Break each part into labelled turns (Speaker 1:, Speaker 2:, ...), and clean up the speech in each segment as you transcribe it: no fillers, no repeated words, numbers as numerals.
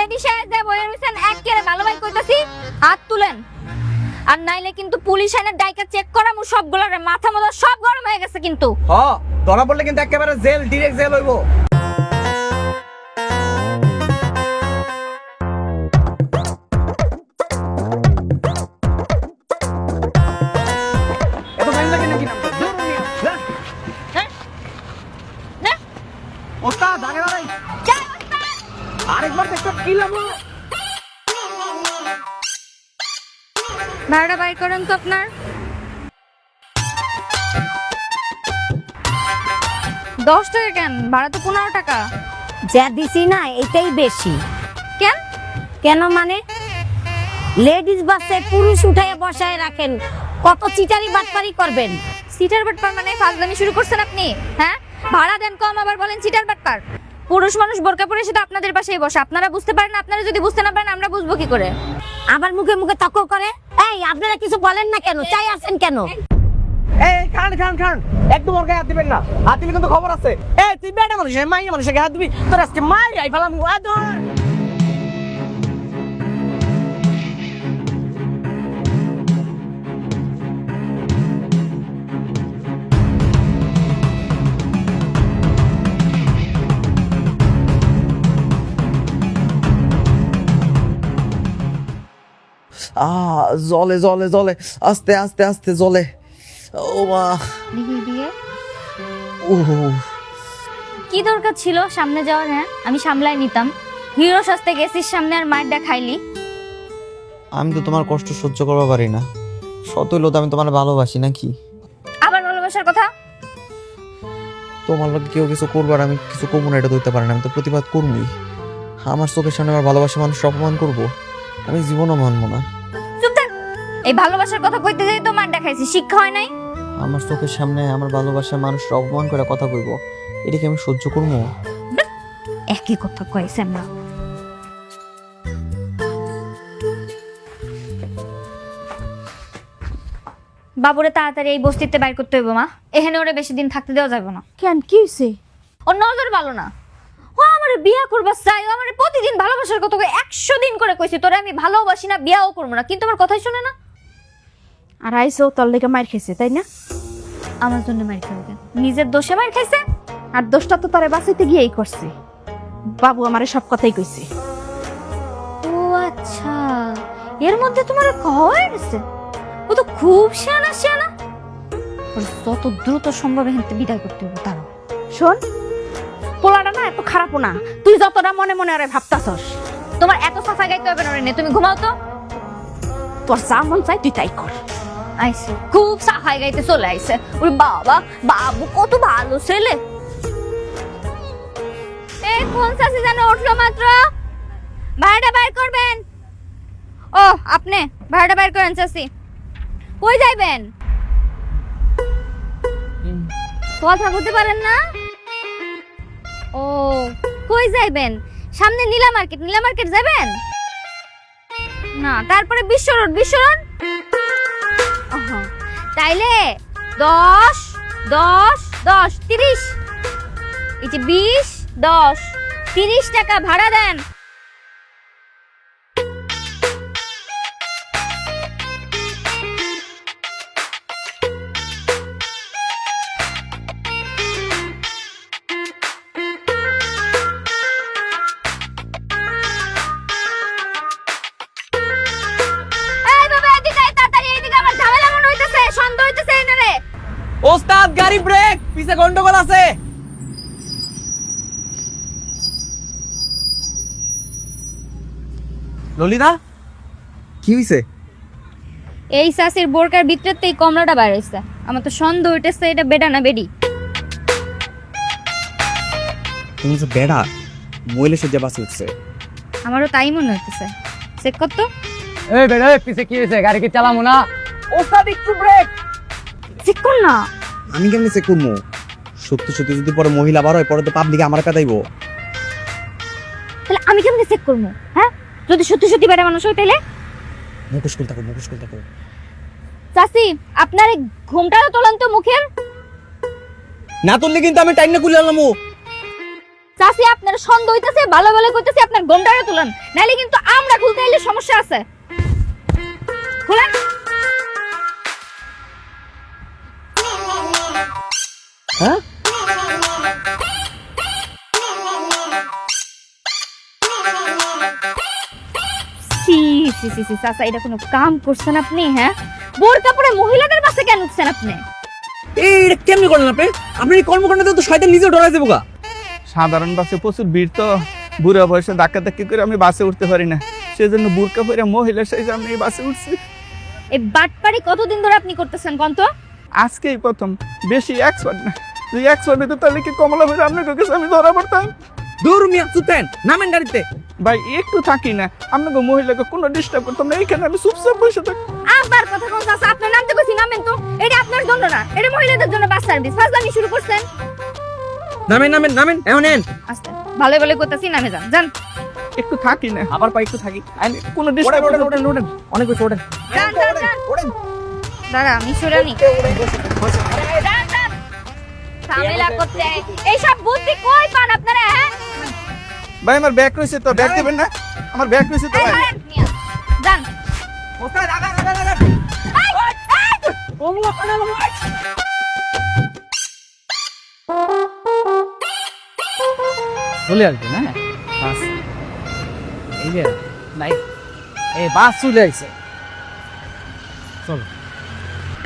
Speaker 1: Lady সাহেব যে বইয়ের মিশন একেবারে ভালো ভাই কইতাছি হাত তুলেন আর নাইলে কিন্তু পুলিশ এনে ডাইকা চেক করা মু সবগুলোর মাথা মাথা সব গরম হয়ে গেছে কিন্তু
Speaker 2: ধরা পড়লে কিন্তু একেবারে জেল ডাইরেক্ট জেল হইব এত টাইম লাগে নাকি নামতে
Speaker 1: না
Speaker 2: ওস্তাদ আগে বাড়াই আরেকবার দেখতে কি লাগলো
Speaker 1: ভাড়া বাইর করেন তো আপনার 10 টাকা কেন ভাড়া তো 15 টাকা
Speaker 3: যা দিছি না এটাই বেশি।
Speaker 1: কেন
Speaker 3: কেন মানে লেডিস বাসে পুরুষ উঠাইয়া বসায় রাখেন, কত চিটারি বাটপারি করবেন।
Speaker 1: সিটার বাটপার মানে ফাজলামি শুরু করছেন আপনি? হ্যাঁ ভাড়া দেন কম আবার বলেন সিটার বাটপার। পুরুষ মানুষ বোরকা পরে সেটা আপনাদের পাশেই বসে, আপনারা বুঝতে পারেন না। আপনারা যদি বুঝতে না পারেন আমরা বুঝবো কি করে?
Speaker 3: আবার মুখে মুখে তর্ক করে। এই আপনারা কিছু বলেন না কেন? চাই আছেন কেন?
Speaker 2: এই খান একদম ওর গায়ে হাত দিবেন না, হাত দিলে কিন্তু খবর আছে। এই তুই বেটা মানুষ, মাইয়া মানুষের গায়ে হাত দিবি, তোর আজকে মাই আই ফেলাম। জলে জলে জলে আস্তে আস্তে আস্তে জলে। ও মা,
Speaker 1: দিয়ে
Speaker 2: ও
Speaker 1: কি দরকার ছিল সামনে যাওয়ার? হ্যাঁ আমি সামলাই নিতাম। হিরো সাজতে গেছিস সামনে আর মাইরটা খাইলি।
Speaker 4: আমি তো তোমার কষ্ট সহ্য করতে পারি না। সত হইলো তো আমি তোমার ভালোবাসি নাকি?
Speaker 1: আবার ভালোবাসার কথা?
Speaker 4: তোমার লোক কেউ কিছু করবার আমি কিছু কমু না, এটা ধরতে পারি না। আমি তো প্রতিবাদ করবই। আমার চোখের সামনে আমার ভালোবাসা মানুষ অপমান করবো, আমি জীবনও মানবো না।
Speaker 1: চুপ থাক। এই ভালোবাসার কথা কইতে যাই তো মাইরটা খাইছি, শিক্ষা হয় নাই?
Speaker 4: আমার চোখের সামনে আমার ভালোবাসা মানুষ অপমান করে কথা কইবো, এটা কি আমি সহ্য করবো?
Speaker 1: একই কথা কইছে না। বাবুরে তাড়াতাড়ি এই বস্তিতে বাইর করতে হইব মা। এখানে ওরে বেশি দিন থাকতে দেওয়া যাবে না।
Speaker 3: কেন কি হইছে?
Speaker 1: ওর নজর ভালো না। ও আমারে বিয়া করবা চাই, ও আমারে প্রতিদিন ভালোবাসার কথা কই। 100 দিন করে কইছি তোরে আমি ভালোবাসি না, বিয়াও করব না, কিন্তু আমার কথাই শুনে না।
Speaker 3: আর আইসো তোর লেগে মার খাইছে তাই না?
Speaker 1: আমার জন্য মার খাইছে, নিজের দোষে মার খাইছে।
Speaker 3: আর দোষটা তো তোরে বাঁচাইতে গিয়েই করছে। বাবু আমারে সব কথাই কইছে।
Speaker 1: ও আচ্ছা, এর মধ্যে তোমার কয় গেছে? ও তো খুব শিয়ানা শিয়ানা। ওর যত দ্রুত সম্ভব এখান থেকে বিদায় করতে হবে তারা।
Speaker 3: শোন, পোলাটা না এত খারাপও না, তুই যতটা মনে মনে আরে ভাবতাছস।
Speaker 1: তোমার এত সাফা গাইতে হবে না রে, তুমি ঘুমাও তো।
Speaker 3: তোর যা মন চাই তুই তাই কর।
Speaker 1: আইসে খুব সাফাই গাইতে চলে আইছে। ওরে বাবা, বাবু কত ভালো ছেলে। এই কোন চাচি জানো উঠলো মাত্র? ভাড়াটা বাইর করবেন। ও আপনি ভাড়াটা বাইর করেন চাচি। কই যাইবেন? কথা বলতে পারেন না? ও কই যাইবেন? সামনে নীলা মার্কেট, নীলা মার্কেট যাবেন না? তারপরে বিশ্ব রোড, বিশ্ব রোড। তাইলে 10 10 10 30, এই যে 20 10 30 টাকা ভাড়া দেন।
Speaker 2: ওস্তাদ গাড়ি ব্রেক, পিছে গন্ডগোল আছে। ললিতা কি হইছে?
Speaker 1: এই সাসির বোরকার ভিতরেতেই কমলাটা বাইর হইছে। আমার তো সন্দেহ হইতেছে এটা বেডা না বেডি।
Speaker 2: তুমি যে বেড়া মইলে সে যে বাসে উঠছে।
Speaker 1: আমারও তাই মনে হইতেছে। চেক কর তো।
Speaker 2: এই বেড়া, পিছে কি হইছে? গাড়ি কি চালামু না? ওস্তাদ একটু ব্রেক।
Speaker 1: চেক কর না।
Speaker 4: আমি কেমনি চেক করবো? সত্যি সত্যি যদি পরে মহিলা বার হয়, পরে তো পাবলিকে আমার পেদাইবো।
Speaker 1: তাহলে আমি কেমনে চেক করবো? হ্যাঁ যদি সত্যি সত্যি বেড়া মানুষ হয় তাইলে?
Speaker 4: মুখোশ খুলতে থাকো, মুখোশ খুলতে থাকো।
Speaker 1: চাচি আপনার এই ঘুমটাও তোলেন তো মুখের।
Speaker 4: না তুললে কিন্তু আমি টাইম না খুলে আনলাম।
Speaker 1: চাচি আপনার সন্দেহ হইতাছে, ভালো ভালো কইতাছে আপনার গন্ডারে তুলেন, নাইলে কিন্তু আমরা খুলতে এলে সমস্যা আছে। খুলেন।
Speaker 2: হ্যাঁ
Speaker 1: সি সি সি সি চাচা, এটা কোনো কাম করছেন আপনি? হ্যাঁ, বোরকা পরে মহিলাদের বাসে কেন উঠছেন আপনি?
Speaker 2: এটা কেমনি করলেন আপনি? আপনি এই কর্মকাণ্ডে তো শয়তান নিজেও ডরাই দেবো গা।
Speaker 5: সাধারণ বাসে প্রচুর ভিড়, তো বুড়া বয়সে ধাক্কি করে আমি বাসে উঠতে পারি না, সেজন্য বুরকা পরে মহিলা সাইজে আমি এই বাসে উঠছি।
Speaker 1: এই বাটপারি কতদিন ধরে আপনি করতেছেন কোন তো?
Speaker 5: আজকেই প্রথম, বেশি এক্সপার্ট না। তুই এক্সপার্ট হইতে তাহলে কি কমলা ভাই আপনার কাছে আমি ধরা পড়তাম?
Speaker 2: দূর মিয়া চুতেন, নামেন গাড়িতে।
Speaker 5: ভাই একটু থাকি না, আপনাকে মহিলাকে কোনো ডিস্টার্ব করতাম না, এইখানে আমি চুপচাপ বসে থাকি।
Speaker 1: আবার কথা কোন চাচা, আপনার নামতে কইছি নামেন তো। এটা আপনার জন্য না, এটা মহিলাদের জন্য বাস সার্ভিস। ফাজলামি শুরু করছেন।
Speaker 2: নামেন নামেন নামেন, এখন নেন।
Speaker 1: আস্তে ভালো ভালো কইতাছি, নামে যান যান।
Speaker 5: একটু থাকি না,
Speaker 2: আবার পাই একটু থাকি।
Speaker 5: কোনো
Speaker 2: ওঠেন
Speaker 5: ডিস্টার্ব
Speaker 2: ওঠেন ওঠেন ওঠেন, অনেক কিছু ওঠেন।
Speaker 1: যান যান যান।
Speaker 2: ওঠেন
Speaker 1: দাঁড়া আমি শুরানি। যান যান। ঝামেলা করতে এইসব বুদ্ধি কই পান আপনারা? হ্যাঁ
Speaker 5: ভাই আমার ব্যাগ রয়েছে তো, ব্যাগ দেবেন না? আমার ব্যাগ রয়েছে তো
Speaker 1: এই
Speaker 5: ভাই।
Speaker 1: ধরেন, নিয়া। যান।
Speaker 2: ওস্তাদ আগা আগা আগা।
Speaker 1: এই, এই।
Speaker 2: ওমলা কানাল মাই। চলে আসবে না বাস? এই যে নাই, এই বাস চলে আইছে। চলো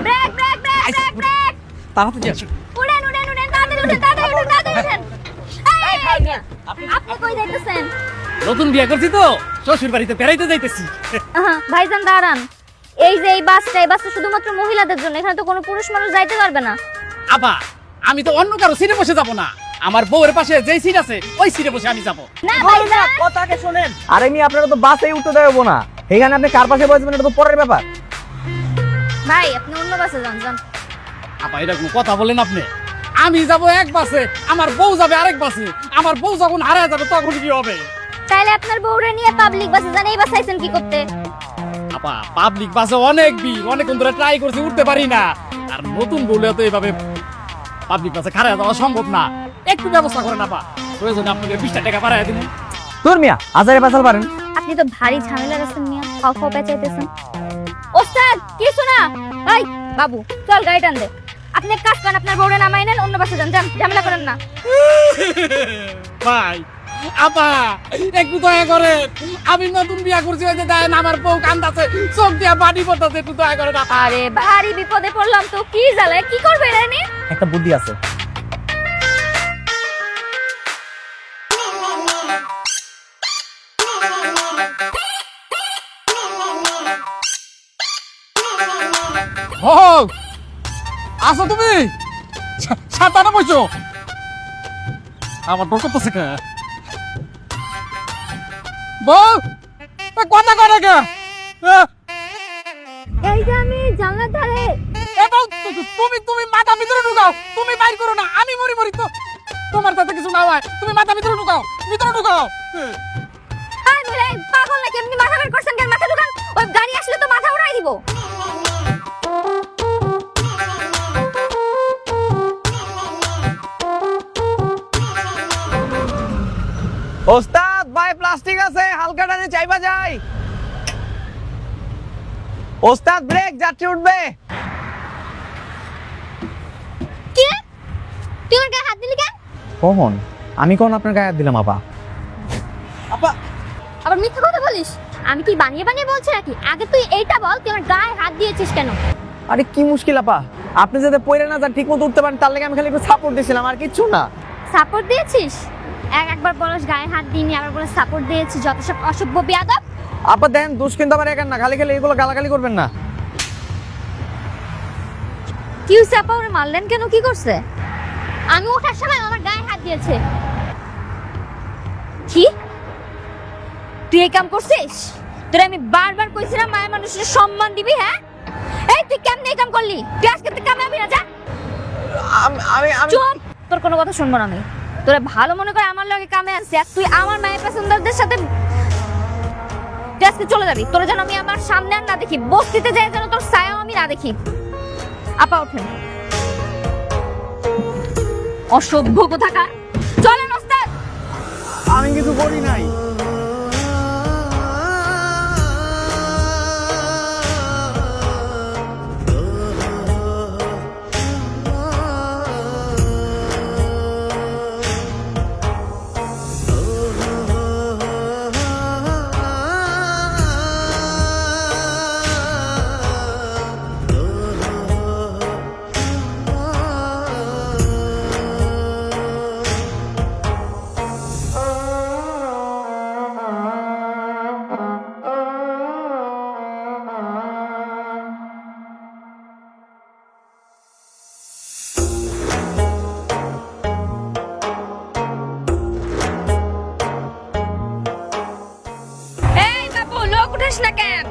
Speaker 1: break break break break break.
Speaker 2: তাড়াতাড়ি আসো।
Speaker 1: উড়েন উড়েন উড়েন, তাড়াতাড়ি উঠেন তাড়াতাড়ি উঠেন তাড়াতাড়ি উঠেন। এই, আপনি কই যাইতেছেন?
Speaker 2: নতুন বিয়ে করছি তো, শ্বশুর বাড়িতে বেড়াইতে যাইতেছি।
Speaker 1: ভাইজান দাঁড়ান। এই যে এই বাসটা শুধুমাত্র মহিলাদের জন্য, এখানে তো কোনো পুরুষ মানুষ যাইতে পারবে না।
Speaker 6: আপা আমি তো অন্য কারো সিটে বসে যাব না, আমার বউয়ের পাশে যেই সিট আছে ওই সিটে বসে আমি যাব।
Speaker 1: না ভাইজান,
Speaker 2: কথাকে শুনেন। আরে মি আপনারা তো বাসেই উঠতে দেবো না, এখানে আপনি কার পাশে বসবেন এটা তো পরের ব্যাপার।
Speaker 1: ভাই আপনি অন্য বাসে যান যান।
Speaker 6: আপা এটা কোনো কথা বলেন আপনি? আমি যাব এক বাসে, আমার বউ যাবে আরেক বাসে, আমার বউ যখন হারায় যাবে তখন কি হবে?
Speaker 1: তাইলে আপনার বউরে নিয়ে পাবলিক বাসে যান। এই বাসে আইছেন কি করতে?
Speaker 6: আপা পাবলিক বাসে অনেক ভিড়, অনেকক্ষণ ধরে ট্রাই করছি, উঠতে পারি না। আর নতুন বউলে তো এইভাবে পাবলিক বাসে খারাপ যাওয়া সম্ভব না। একটু ব্যবস্থা করেন আপা, প্রয়োজনে আপনাকে 20 টাকা বাড়ায় দিন।
Speaker 2: তোর মিয়া আজারে বাসাল পারেন।
Speaker 1: আপনি তো ভারী ঝামেলা আছেন মিয়া, খাও খাও পেঁচাইতেছেন। ওস্তাদ কিছু না। এই বাবু চল গাড়ি টান দে। আপনি এক কাজ করেন, আপনার বউরে নামাই নেন, অন্য বাসে যান যান, ঝামেলা করেন না।
Speaker 6: ভাই আপা একটু দয়া করেন, আমি নতুন বিয়া করছি, ওই যে দেখেন আমার বউ কান্দাছে, চোখ দিয়া পানি পড়তেছে, একটু দয়া করেন আপা।
Speaker 1: আরে ভারী বিপদে পড়লাম তো, কি জ্বালায়, কি করবে রে নি?
Speaker 2: একটা বুদ্ধি আছে।
Speaker 6: ও আসো তুমি, সাঁতারে বসো। আমার ডর করতেছে কে? বউ কথা কয় না কে?
Speaker 1: এই যে আমি জানলার ধারে।
Speaker 6: এ বউ তুমি মাথা ভিতরে ঢুকাও, তুমি বাইর করো না, আমি মরি মরি তো। তোমার তাতে কিছু না হয়, তুমি মাথা ভিতরে ঢুকাও, ভিতরে ঢুকাও।
Speaker 1: আই বলে পাগল নাকি? এমনি মাথা বের করছেন কেন? মাথা ঢুকান, ওই গাড়ি আসলে তো মাথা উড়াই দিব।
Speaker 2: ওস্তাদ ভাই প্লাস্টিক আছে, হালকা টানে চাইবা যাই। ওস্তাদ ব্রেক, যাত্রী উঠবে।
Speaker 1: কি রে? তুই আমার গায়ে হাত দিলি কেন?
Speaker 2: কখন? আমি কোন আপনার গায়ে হাত দিলাম আপা? আপা
Speaker 1: আবার মিথ্যা কথা বলিস? আমি কি বানিয়ে বানিয়ে বলছি নাকি? আগে তুই এইটা বল, তুই আমার গায়ে হাত দিয়েছিস কেন?
Speaker 2: আরে কি মুশকিল আপা, আপনি যাতে পয়রা না যান, ঠিক মতো উঠতে পারেন, তার লাগে আমি খালি একটু সাপোর্ট দিছিলাম, আর কিচ্ছু না।
Speaker 1: সাপোর্ট দিয়েছিস? একবার বলস গায়ে হাত দিইনি, আবার বলে সাপোর্ট দিয়েছি, যত সব অসভ্য বেয়াদব।
Speaker 2: আপা দেখেন দোষ কিন্তু আবার একার না, খালি খালি এগুলো গালাগালি করবেন না।
Speaker 1: কি হইছে আপা, ওরে মারলেন কেন? কি করছে? আমি ওঠার সময় আমার গায়ে হাত দিয়েছে। কি তুই এই কাম করছিস? তোরে আমি বারবার কইছিলাম মায়ের মানুষের সম্মান দিবি। হ্যাঁ এই তুই কেমনে এই কাম করলি? তুই আজকে থেকে কামে আবি না, যা।
Speaker 2: আমি
Speaker 1: চুপ, তোর কোনো কথা শুনবো না আমি। তোরা ভালো মনে করে আমার লগে কামে আসছিস, আর তুই আমার মায়ের প্যাসেঞ্জারদের সাথে তুই আজকে চলে যাবি। তোরা যেন আমি আমার সামনে আর না দেখি, বস্তিতে যাই যেন তোর ছায়াও আমি না দেখি। আপা ওঠেন, অসভ্য কোথাকার। চলেন ওস্তাদ।
Speaker 5: কিছু করি নাই।
Speaker 1: এই বাবু লোক উঠাস না কেন?